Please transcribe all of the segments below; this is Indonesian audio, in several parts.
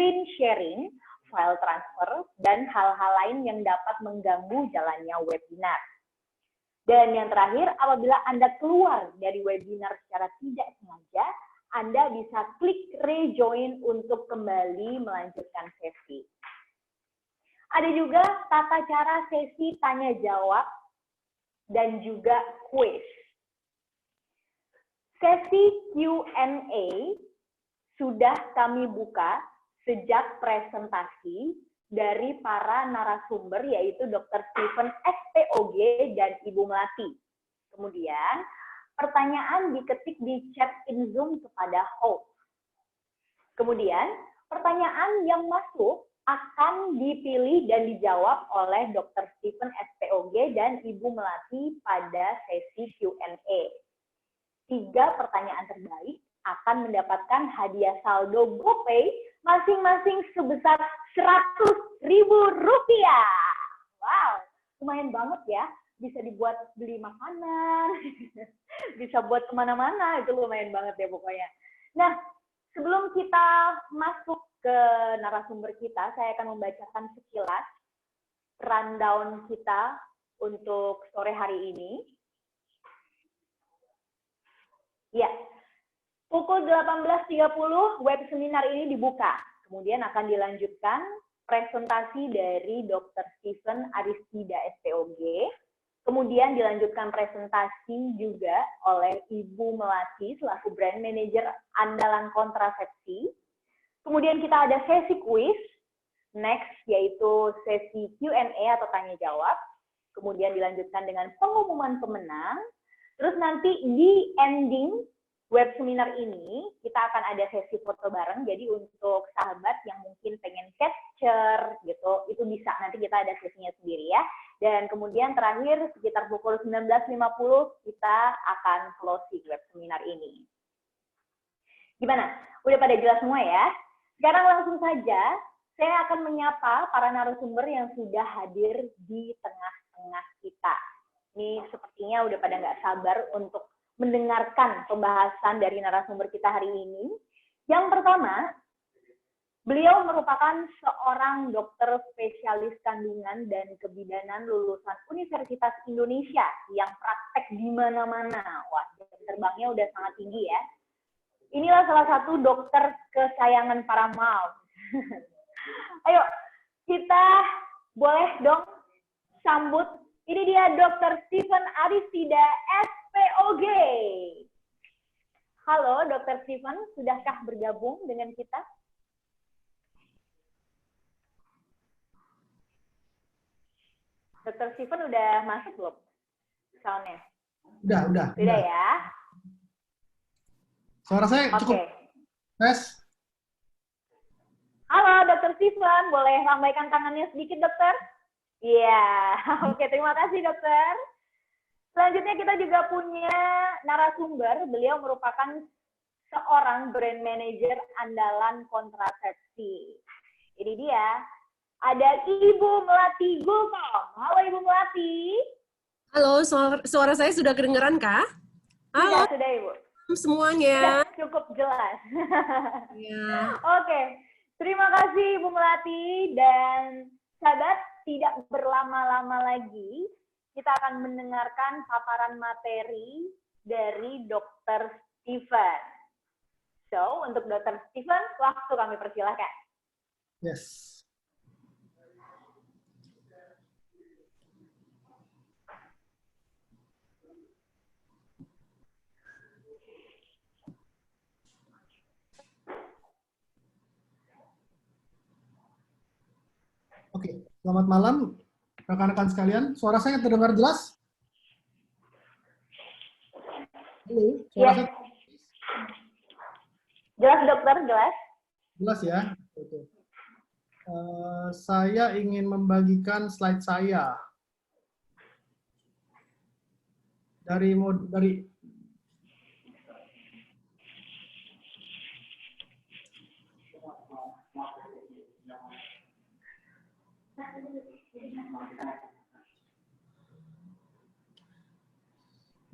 screen sharing, file transfer, dan hal-hal lain yang dapat mengganggu jalannya webinar. Dan yang terakhir, apabila Anda keluar dari webinar secara tidak sengaja, Anda bisa klik rejoin untuk kembali melanjutkan sesi. Ada juga tata cara sesi tanya-jawab dan juga quiz. Sesi Q&A sudah kami buka sejak presentasi dari para narasumber, yaitu Dr. Steven SPOG dan Ibu Melati. Kemudian, pertanyaan diketik di chat in Zoom kepada host. Kemudian, pertanyaan yang masuk akan dipilih dan dijawab oleh Dr. Steven SPOG dan Ibu Melati pada sesi Q&A. 3 pertanyaan terbaik akan mendapatkan hadiah saldo GoPay masing-masing sebesar Rp100.000. Wow, lumayan banget ya. Bisa dibuat beli makanan, bisa buat kemana-mana, itu lumayan banget ya pokoknya. Nah, sebelum kita masuk ke narasumber kita, saya akan membacakan sekilas rundown kita untuk sore hari ini. Ya, pukul 18.30 web seminar ini dibuka. Kemudian akan dilanjutkan presentasi dari Dr. Steven Aristida SPOG. Kemudian dilanjutkan presentasi juga oleh Ibu Melati selaku Brand Manager Andalan Kontrasepsi. Kemudian kita ada sesi quiz, next yaitu sesi Q&A atau tanya jawab. Kemudian dilanjutkan dengan pengumuman pemenang. Terus nanti di ending web seminar ini, kita akan ada sesi foto bareng, jadi untuk sahabat yang mungkin pengen capture, gitu, itu bisa, nanti kita ada sesinya sendiri ya. Dan kemudian terakhir, sekitar pukul 19.50, kita akan closing web seminar ini. Gimana? Udah pada jelas semua ya? Sekarang langsung saja, saya akan menyapa para narasumber yang sudah hadir di tengah-tengah kita. Ini sepertinya udah pada nggak sabar untuk mendengarkan pembahasan dari narasumber kita hari ini. Yang pertama, beliau merupakan seorang dokter spesialis kandungan dan kebidanan lulusan Universitas Indonesia yang praktek di mana-mana. Wah, jam terbangnya udah sangat tinggi ya. Inilah salah satu dokter kesayangan para mom. Ayo, kita boleh dong sambut. Ini dia Dr. Steven Aristida SPOG. Halo Dr. Steven, sudahkah bergabung dengan kita? Dr. Steven udah masuk belum soundnya? Udah. Sudah ya? Suara saya cukup. Tes. Halo Dr. Steven, boleh lambaikan tangannya sedikit dokter? Iya, oke, terima kasih dokter. Selanjutnya kita juga punya narasumber, beliau merupakan seorang brand manager andalan kontrasepsi. Ini dia, ada Ibu Melati Gultom. Halo Ibu Melati. Halo, suara saya sudah kedengeran kah? Halo. Sudah Ibu. Semuanya. Sudah cukup jelas. Ya. Oke, terima kasih Ibu Melati dan sahabat. Tidak berlama-lama lagi, kita akan mendengarkan paparan materi dari Dr. Steven. So, untuk Dr. Steven, waktu kami persilahkan. Yes. Oke, selamat malam rekan-rekan sekalian. Suara saya terdengar jelas? Halo, suara saya jelas dokter, jelas? Jelas ya. Oke. Saya ingin membagikan slide saya dari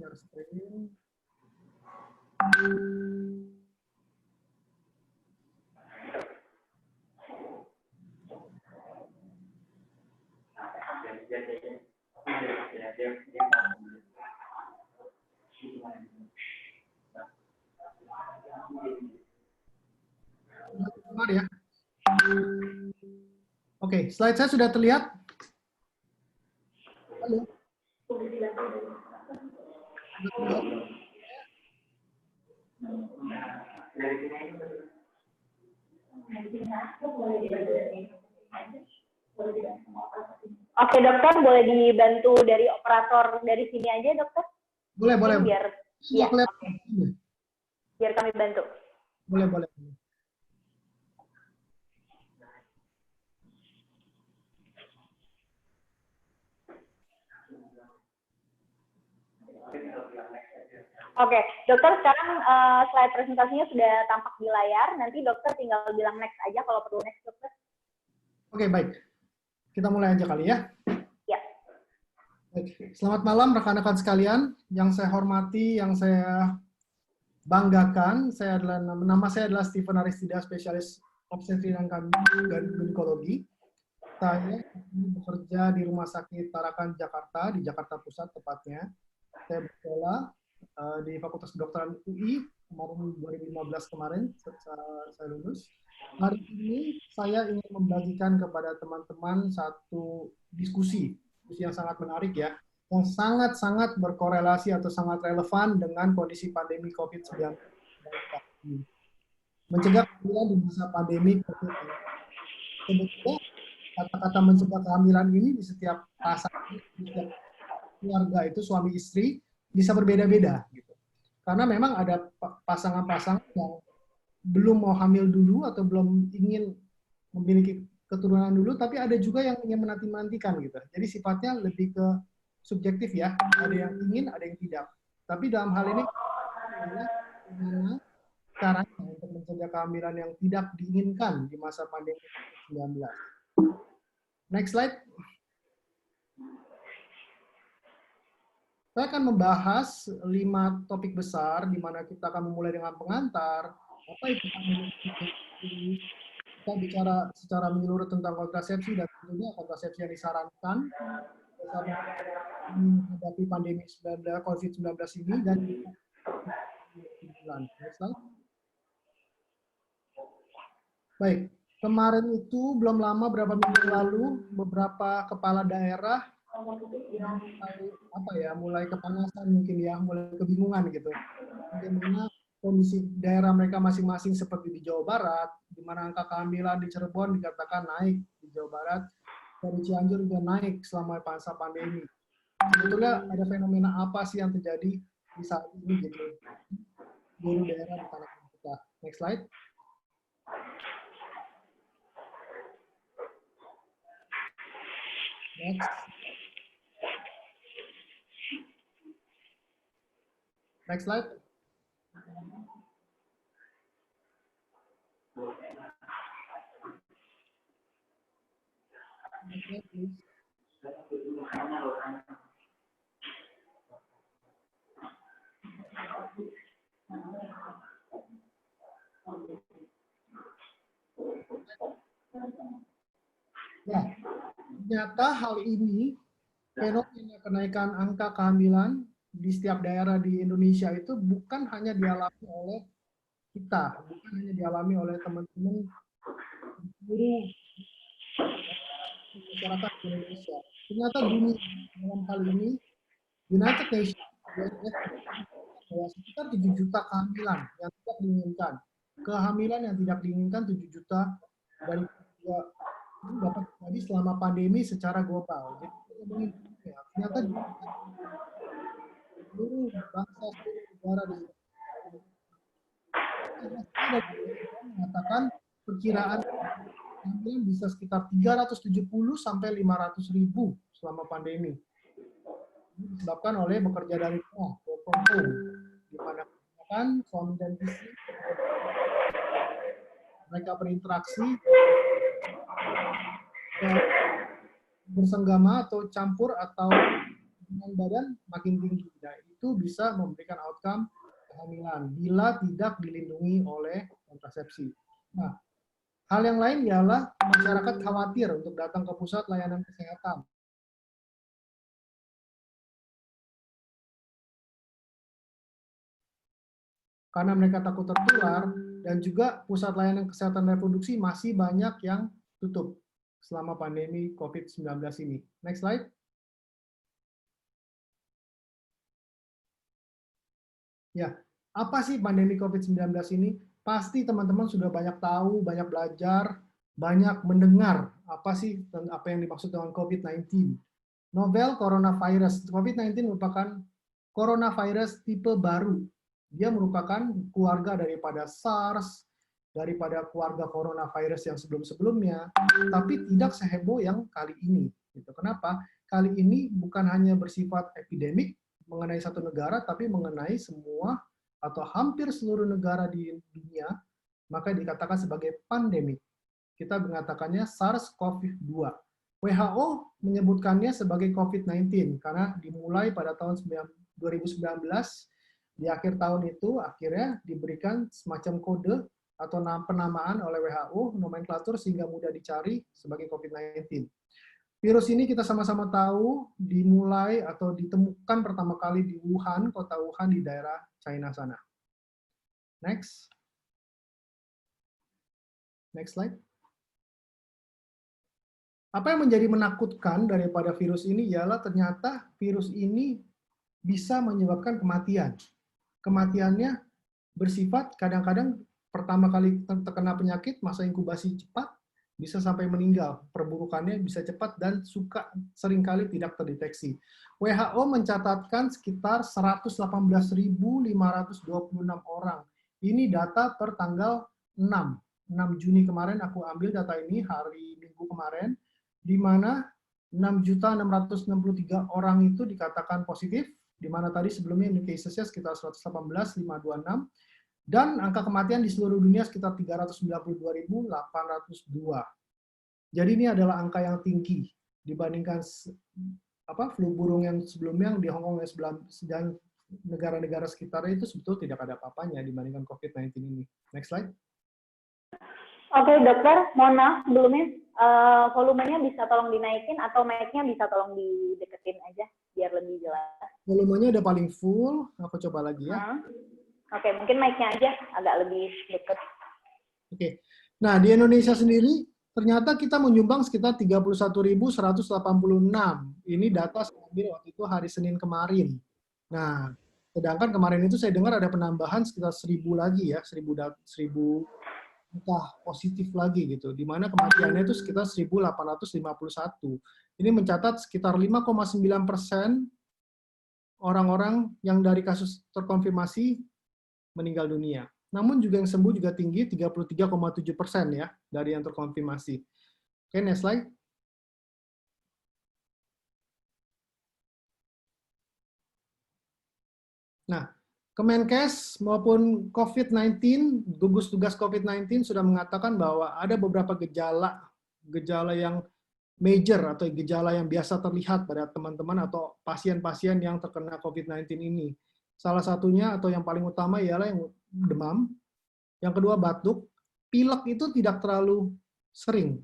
share screen. ya. Oke, slide saya sudah terlihat. Halo. Oke dokter, boleh dibantu dari operator dari sini aja dokter? Boleh, boleh. Biar, ya, oke. Biar kami bantu. Boleh, boleh. Oke, dokter sekarang slide presentasinya sudah tampak di layar. Nanti dokter tinggal bilang next aja kalau perlu next dokter. Oke, baik. Kita mulai aja kali ya. Ya. Baik. Selamat malam rekan-rekan sekalian. Yang saya hormati, yang saya banggakan, nama saya adalah Stephen Aristida, spesialis obstetri dan ginekologi. Saya bekerja di Rumah Sakit Tarakan Jakarta, di Jakarta Pusat tepatnya. Saya bersekolah di Fakultas Kedokteran UI kemarin 2015 kemarin saya lulus. Hari ini saya ingin membagikan kepada teman-teman satu diskusi yang sangat menarik ya, yang sangat-sangat berkorelasi atau sangat relevan dengan kondisi pandemi COVID-19. Mencegah kehamilan di masa pandemi COVID-19. Sebetulnya kata-kata mencegah kehamilan ini di setiap pasangan, di setiap keluarga itu suami istri bisa berbeda-beda gitu. Karena memang ada pasangan-pasangan yang belum mau hamil dulu atau belum ingin memiliki keturunan dulu, tapi ada juga yang ingin menanti-nantikan gitu. Jadi sifatnya lebih ke subjektif ya. Ada yang ingin, ada yang tidak. Tapi dalam hal ini bagaimana caranya untuk mencegah kehamilan yang tidak diinginkan di masa pandemi COVID-19. Next slide. Saya akan membahas 5 topik besar, di mana kita akan memulai dengan pengantar, apa itu pandemi, kita bicara secara menyeluruh tentang kontrasepsi dan tentunya kontrasepsi yang disarankan menghadapi pandemi COVID-19 ini dan baik, kemarin itu belum lama, beberapa minggu lalu, beberapa kepala daerah mulai kepanasan mungkin ya, mulai kebingungan gitu. Bagaimana kondisi daerah mereka masing-masing seperti di Jawa Barat, di mana angka kehamilan di Cirebon dikatakan naik di Jawa Barat, dari Cianjur juga naik selama masa pandemi. Sebetulnya ada fenomena apa sih yang terjadi di saat ini gitu? Di daerah di tanah kita. Next slide. Next. Next slide. Next slide, please. Ya, ternyata hal ini, fenomena kenaikan angka kehamilan di setiap daerah di Indonesia itu bukan hanya dialami oleh kita, bukan hanya dialami oleh teman-teman seluruh masyarakat di Indonesia. Ternyata dunia dalam hal ini, United Nations, bahwa sekitar 7 juta kehamilan yang tidak diinginkan. Kehamilan yang tidak diinginkan 7 juta dari ini dapat terjadi selama pandemi secara global. Jadi ternyata seluruh bangsa, seluruh negara di mengatakan perkiraan kehamilan bisa sekitar 370 sampai 500.000 selama pandemi. Ini disebabkan oleh bekerja dari rumah, work from home, di mana kan suami dan istri mereka berinteraksi bersenggama atau campur atau dengan badan makin tinggi. Nah, itu bisa memberikan outcome kehamilan bila tidak dilindungi oleh kontrasepsi. Nah, hal yang lain ialah masyarakat khawatir untuk datang ke pusat layanan kesehatan. karena mereka takut tertular, dan juga pusat layanan kesehatan reproduksi masih banyak yang tutup selama pandemi COVID-19 ini. Next slide. Ya, apa sih pandemi COVID-19 ini? Pasti teman-teman sudah banyak tahu, banyak belajar, banyak mendengar apa sih apa yang dimaksud dengan COVID-19. Novel coronavirus. COVID-19 merupakan coronavirus tipe baru. Dia merupakan keluarga daripada SARS, daripada keluarga coronavirus yang sebelum-sebelumnya, tapi tidak seheboh yang kali ini. Gitu. Kenapa? Kali ini bukan hanya bersifat epidemik mengenai satu negara, tapi mengenai semua atau hampir seluruh negara di dunia, maka dikatakan sebagai pandemi. Kita mengatakannya SARS-CoV-2. WHO menyebutkannya sebagai COVID-19 karena dimulai pada tahun 2019, di akhir tahun itu akhirnya diberikan semacam kode atau penamaan oleh WHO, nomenklatur sehingga mudah dicari sebagai COVID-19. Virus ini kita sama-sama tahu dimulai atau ditemukan pertama kali di Wuhan, kota Wuhan di daerah China sana. Next. Next slide. Apa yang menjadi menakutkan daripada virus ini ialah ternyata virus ini bisa menyebabkan kematian. Kematiannya bersifat kadang-kadang pertama kali terkena penyakit, masa inkubasi cepat, bisa sampai meninggal. Perburukannya bisa cepat dan seringkali tidak terdeteksi. WHO mencatatkan sekitar 118.526 orang. Ini data per tanggal 6 Juni kemarin, aku ambil data ini hari Minggu kemarin, di mana 6.663 orang itu dikatakan positif, di mana tadi sebelumnya ini cases-nya sekitar 118.526, dan angka kematian di seluruh dunia sekitar 392.802. Jadi ini adalah angka yang tinggi dibandingkan flu burung yang sebelumnya yang di Hong Kong dan negara-negara sekitarnya itu sebetulnya tidak ada apa-apanya dibandingkan COVID-19 ini. Next slide. Oke, dokter, mohon maaf sebelumnya volumenya bisa tolong dinaikin atau mic-nya bisa tolong dideketin aja biar lebih jelas. Volumenya udah paling full, aku coba lagi ya. Oke, mungkin mic-nya aja agak lebih dekat. Oke. Nah, di Indonesia sendiri ternyata kita menyumbang sekitar 31.186. Ini data saya ambil waktu itu hari Senin kemarin. Nah, sedangkan kemarin itu saya dengar ada penambahan sekitar 1.000 lagi ya, 1.000 entah positif lagi gitu, di mana kematiannya itu sekitar 1.851. Ini mencatat sekitar 5,9% orang-orang yang dari kasus terkonfirmasi meninggal dunia. Namun juga yang sembuh juga tinggi, 33,7% ya, dari yang terkonfirmasi. Oke, next slide. Nah, Kemenkes maupun COVID-19, gugus tugas COVID-19 sudah mengatakan bahwa ada beberapa gejala yang major atau gejala yang biasa terlihat pada teman-teman atau pasien-pasien yang terkena COVID-19 ini. Salah satunya atau yang paling utama ialah yang demam, yang kedua batuk, pilek itu tidak terlalu sering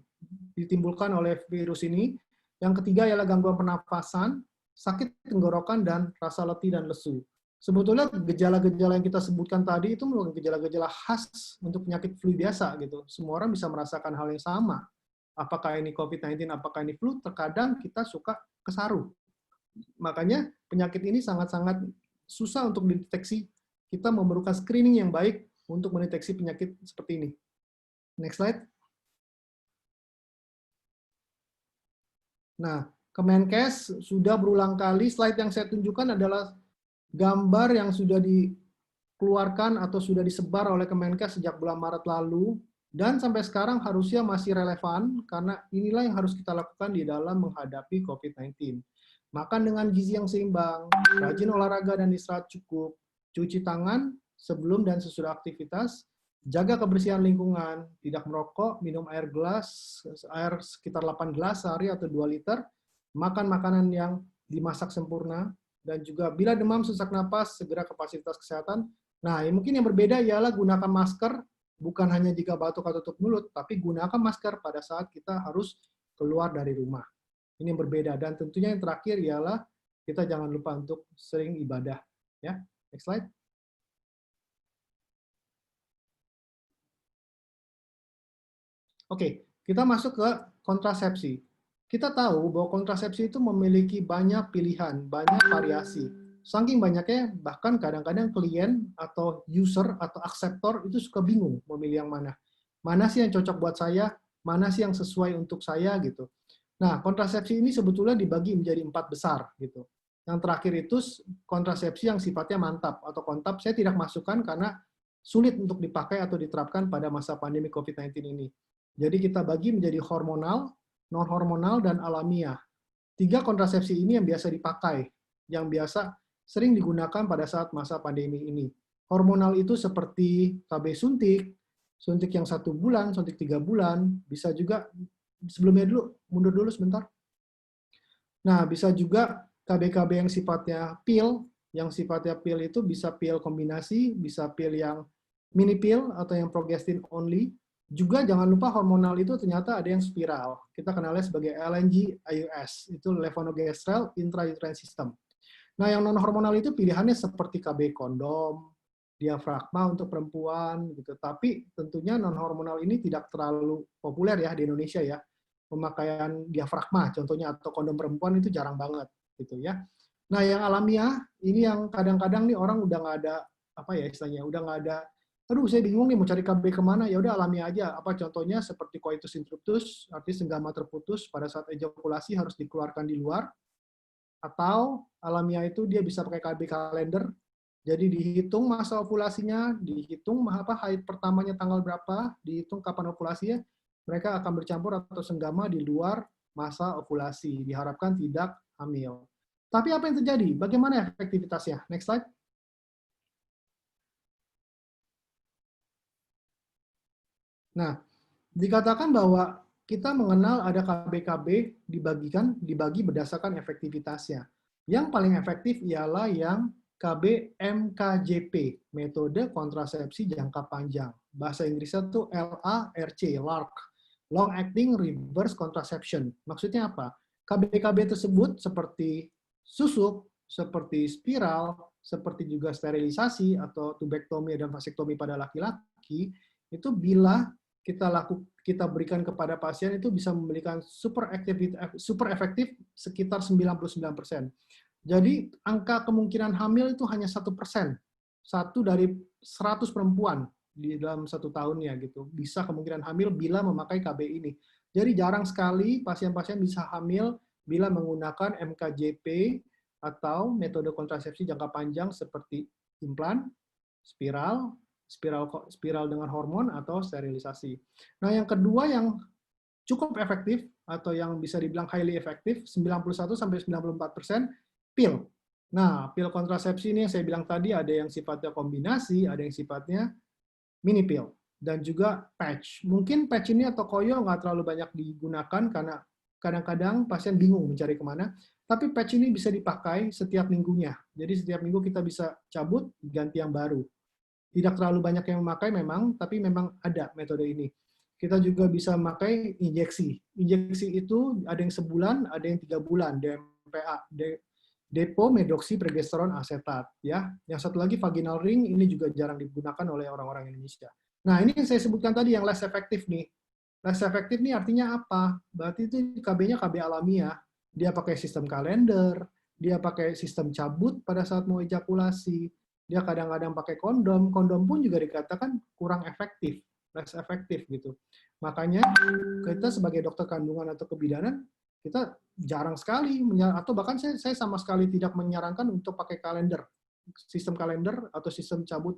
ditimbulkan oleh virus ini, yang ketiga ialah gangguan pernapasan, sakit tenggorokan, dan rasa letih dan lesu. Sebetulnya gejala-gejala yang kita sebutkan tadi itu merupakan gejala-gejala khas untuk penyakit flu biasa gitu. Semua orang bisa merasakan hal yang sama. Apakah ini COVID-19, apakah ini flu, terkadang kita suka kesaru. Makanya penyakit ini sangat-sangat susah untuk dideteksi. Kita memerlukan screening yang baik untuk mendeteksi penyakit seperti ini. Next slide. Nah, Kemenkes sudah berulang kali, slide yang saya tunjukkan adalah gambar yang sudah dikeluarkan atau sudah disebar oleh Kemenkes sejak bulan Maret lalu, dan sampai sekarang harusnya masih relevan, karena inilah yang harus kita lakukan di dalam menghadapi COVID-19. Makan dengan gizi yang seimbang, rajin olahraga dan istirahat cukup, cuci tangan sebelum dan sesudah aktivitas, jaga kebersihan lingkungan, tidak merokok, minum air sekitar 8 gelas sehari atau 2 liter, makan makanan yang dimasak sempurna, dan juga bila demam, sesak napas, segera ke fasilitas kesehatan. Nah, mungkin yang berbeda ialah gunakan masker, bukan hanya jika batuk atau tutup mulut, tapi gunakan masker pada saat kita harus keluar dari rumah. Ini yang berbeda. Dan tentunya yang terakhir ialah kita jangan lupa untuk sering ibadah. Ya, next slide. Oke, kita masuk ke kontrasepsi. Kita tahu bahwa kontrasepsi itu memiliki banyak pilihan, banyak variasi. Saking banyaknya, bahkan kadang-kadang klien atau user atau akseptor itu suka bingung memilih yang mana. Mana sih yang cocok buat saya, mana sih yang sesuai untuk saya gitu. Nah, kontrasepsi ini sebetulnya dibagi menjadi 4 besar gitu. Yang terakhir itu kontrasepsi yang sifatnya mantap atau kontap, saya tidak masukkan karena sulit untuk dipakai atau diterapkan pada masa pandemi COVID-19 ini. Jadi kita bagi menjadi hormonal, non-hormonal, dan alamiah. 3 kontrasepsi ini yang biasa dipakai, yang biasa sering digunakan pada saat masa pandemi ini. Hormonal itu seperti KB suntik, suntik yang 1 bulan, suntik 3 bulan, bisa juga, sebelumnya dulu, mundur dulu sebentar. Nah, bisa juga KB-KB yang sifatnya pil, itu bisa pil kombinasi, bisa pil yang mini pil atau yang progestin only. Juga jangan lupa hormonal itu ternyata ada yang spiral. Kita kenalnya sebagai LNG IUS, itu levonorgestrel intrauterine system. Nah, yang non-hormonal itu pilihannya seperti KB kondom, diafragma untuk perempuan, gitu. Tapi tentunya non-hormonal ini tidak terlalu populer ya di Indonesia ya. Pemakaian diafragma contohnya atau kondom perempuan itu jarang banget, gitu ya. Nah, yang alamiah ini yang kadang-kadang nih orang udah nggak ada apa ya istilahnya, udah nggak ada. Aduh, saya bingung nih mau cari KB kemana, ya udah alami aja. Apa contohnya seperti coitus interruptus, artinya senggama terputus pada saat ejakulasi harus dikeluarkan di luar, atau alamiah itu dia bisa pakai KB kalender, jadi dihitung masa ovulasinya, dihitung haid pertamanya tanggal berapa, dihitung kapan ovulasinya, mereka akan bercampur atau senggama di luar masa ovulasi, diharapkan tidak hamil. Tapi apa yang terjadi? Bagaimana efektivitasnya? Next slide. Nah, dikatakan bahwa kita mengenal ada KB-KB dibagi berdasarkan efektivitasnya. Yang paling efektif ialah yang KB MKJP, metode kontrasepsi jangka panjang. Bahasa Inggrisnya itu LARC, LARC, Long Acting Reverse Contraception. Maksudnya apa? KB-KB tersebut seperti susuk, seperti spiral, seperti juga sterilisasi atau tubektomi dan vasektomi pada laki-laki, itu bila kita berikan kepada pasien itu bisa memberikan super efektif sekitar 99%. Jadi angka kemungkinan hamil itu hanya 1%. 1 dari 100 perempuan di dalam 1 tahunnya gitu. Bisa kemungkinan hamil bila memakai KB ini. Jadi jarang sekali pasien-pasien bisa hamil bila menggunakan MKJP atau metode kontrasepsi jangka panjang seperti implan, spiral dengan hormon atau sterilisasi. Nah, yang kedua yang cukup efektif atau yang bisa dibilang highly efektif 91-94% pil. Nah, pil kontrasepsi ini yang saya bilang tadi ada yang sifatnya kombinasi, ada yang sifatnya mini pil dan juga patch. Mungkin patch ini atau koyo nggak terlalu banyak digunakan karena kadang-kadang pasien bingung mencari kemana. Tapi patch ini bisa dipakai setiap minggunya. Jadi setiap minggu kita bisa cabut, ganti yang baru. Tidak terlalu banyak yang memakai memang, tapi memang ada metode ini. Kita juga bisa memakai injeksi. Injeksi itu ada yang sebulan, ada yang 3 bulan, DMPA, depo medoksi progesteron asetat. Ya, yang satu lagi vaginal ring, ini juga jarang digunakan oleh orang-orang Indonesia. Nah, ini yang saya sebutkan tadi yang less efektif nih. Less efektif nih artinya apa? Berarti itu KB-nya KB alamiah. Dia pakai sistem kalender, dia pakai sistem cabut pada saat mau ejakulasi, dia kadang-kadang pakai kondom pun juga dikatakan kurang efektif, less efektif gitu. Makanya kita sebagai dokter kandungan atau kebidanan, kita jarang sekali, atau bahkan saya sama sekali tidak menyarankan untuk pakai kalender. Sistem kalender atau sistem cabut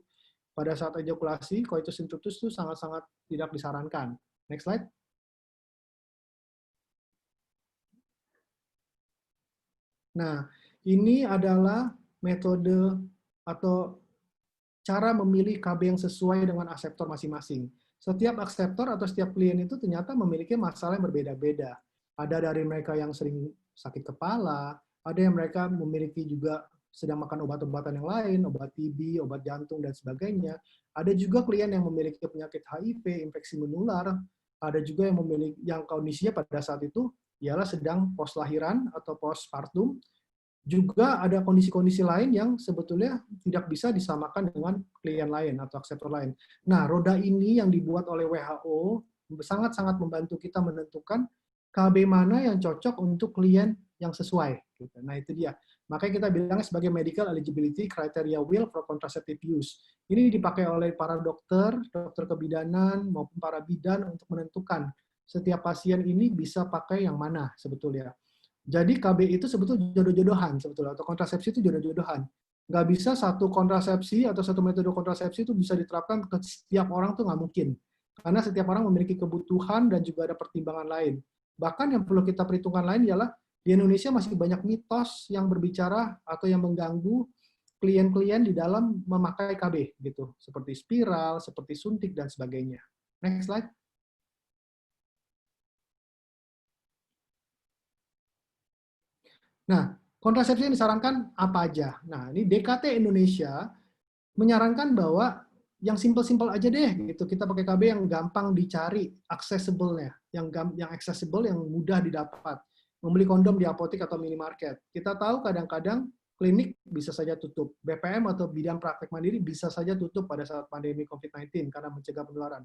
pada saat ejakulasi, coitus interruptus itu sangat-sangat tidak disarankan. Next slide. Nah, ini adalah metode atau cara memilih KB yang sesuai dengan akseptor masing-masing. Setiap akseptor atau setiap klien itu ternyata memiliki masalah yang berbeda-beda. Ada dari mereka yang sering sakit kepala, ada yang mereka memiliki juga sedang makan obat-obatan yang lain, obat TB, obat jantung, dan sebagainya. Ada juga klien yang memiliki penyakit HIV, infeksi menular, ada juga yang memiliki yang kondisinya pada saat itu ialah sedang post lahiran atau postpartum. Juga ada kondisi-kondisi lain yang sebetulnya tidak bisa disamakan dengan klien lain atau akseptor lain. Nah, roda ini yang dibuat oleh WHO sangat-sangat membantu kita menentukan KB mana yang cocok untuk klien yang sesuai. Gitu. Nah itu dia. Makanya kita bilangnya sebagai medical eligibility criteria will for contraceptive use. Ini dipakai oleh para dokter, dokter kebidanan maupun para bidan untuk menentukan setiap pasien ini bisa pakai yang mana sebetulnya. Jadi KB itu sebetulnya jodoh-jodohan sebetulnya, atau kontrasepsi itu jodoh-jodohan. Nggak bisa satu kontrasepsi atau satu metode kontrasepsi itu bisa diterapkan ke setiap orang tuh nggak mungkin. Karena setiap orang memiliki kebutuhan dan juga ada pertimbangan lain. Bahkan yang perlu kita perhitungkan lain ialah di Indonesia masih banyak mitos yang berbicara atau yang mengganggu klien-klien di dalam memakai KB gitu, seperti spiral, seperti suntik dan sebagainya. Next slide. Nah, kontrasepsi yang disarankan apa aja? Nah, ini DKT Indonesia menyarankan bahwa yang simple-simple aja deh gitu. Kita pakai KB yang gampang dicari, accessible-nya, yang accessible, yang mudah didapat. Membeli kondom di apotek atau minimarket. Kita tahu kadang-kadang klinik bisa saja tutup. BPM atau bidang praktek mandiri bisa saja tutup pada saat pandemi COVID-19 karena mencegah penularan.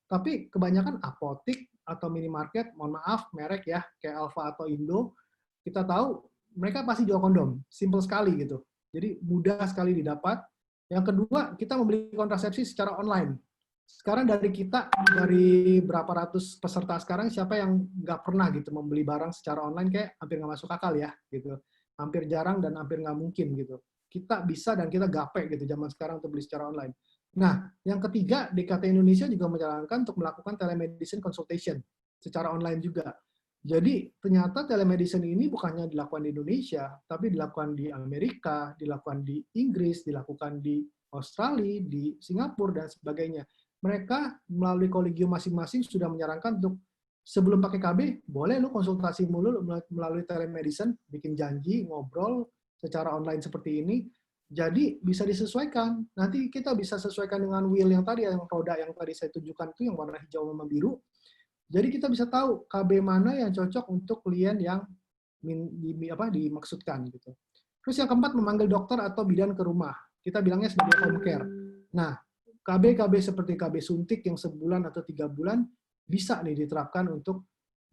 Tapi kebanyakan apotek atau minimarket, mohon maaf merek ya, kayak Alfa atau Indo, kita tahu mereka pasti jual kondom. Simple sekali gitu. Jadi mudah sekali didapat. Yang kedua, kita membeli kontrasepsi secara online. Sekarang dari berapa ratus peserta sekarang, siapa yang nggak pernah gitu membeli barang secara online, kayak hampir nggak masuk akal ya, gitu. Hampir jarang dan hampir nggak mungkin gitu. Kita bisa dan kita gape gitu zaman sekarang untuk beli secara online. Nah, yang ketiga, DKT Indonesia juga menyarankan untuk melakukan telemedicine consultation secara online juga. Jadi ternyata telemedicine ini bukannya dilakukan di Indonesia, tapi dilakukan di Amerika, dilakukan di Inggris, dilakukan di Australia, di Singapura, dan sebagainya. Mereka melalui kolegium masing-masing sudah menyarankan untuk sebelum pakai KB, boleh lu konsultasi mulu melalui telemedicine, bikin janji, ngobrol secara online seperti ini. Jadi bisa disesuaikan. Nanti kita bisa sesuaikan dengan wheel yang tadi, yang roda yang tadi saya tunjukkan itu, yang warna hijau sama biru. Jadi kita bisa tahu KB mana yang cocok untuk klien yang dimaksudkan gitu. Terus yang keempat, memanggil dokter atau bidan ke rumah. Kita bilangnya sebagai home care. Nah, KB seperti KB suntik yang sebulan atau 3 bulan bisa nih diterapkan untuk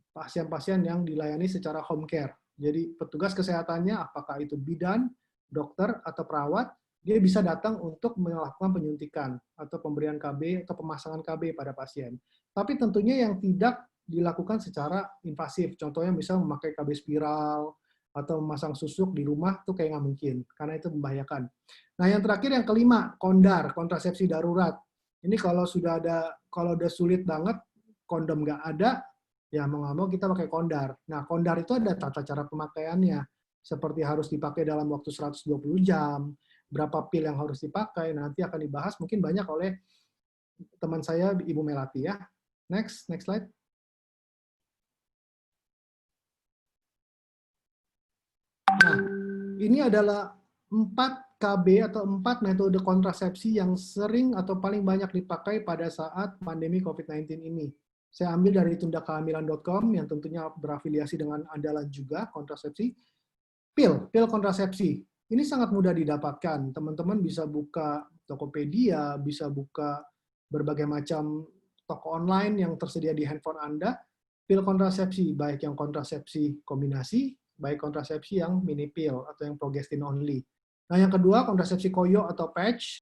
pasien-pasien yang dilayani secara home care. Jadi petugas kesehatannya, apakah itu bidan, dokter, atau perawat, dia bisa datang untuk melakukan penyuntikan atau pemberian KB atau pemasangan KB pada pasien. Tapi tentunya yang tidak dilakukan secara invasif. Contohnya misal memakai KB spiral atau memasang susuk di rumah, itu kayak nggak mungkin, karena itu membahayakan. Nah yang terakhir, yang kelima, kondar, kontrasepsi darurat. Ini kalau udah sulit banget, kondom nggak ada, ya mau nggak mau kita pakai kondar. Nah kondar itu ada tata cara pemakaiannya, seperti harus dipakai dalam waktu 120 jam, berapa pil yang harus dipakai, nanti akan dibahas mungkin banyak oleh teman saya, Ibu Melati ya. Next slide. Nah, ini adalah 4 KB atau 4 metode kontrasepsi yang sering atau paling banyak dipakai pada saat pandemi COVID-19 ini. Saya ambil dari tundakehamilan.com yang tentunya berafiliasi dengan andalan juga kontrasepsi. Pil kontrasepsi. Ini sangat mudah didapatkan. Teman-teman bisa buka Tokopedia, bisa buka berbagai macam toko online yang tersedia di handphone Anda. Pil kontrasepsi, baik yang kontrasepsi kombinasi, baik kontrasepsi yang mini pil atau yang progestin only. Nah, yang kedua, kontrasepsi koyo atau patch.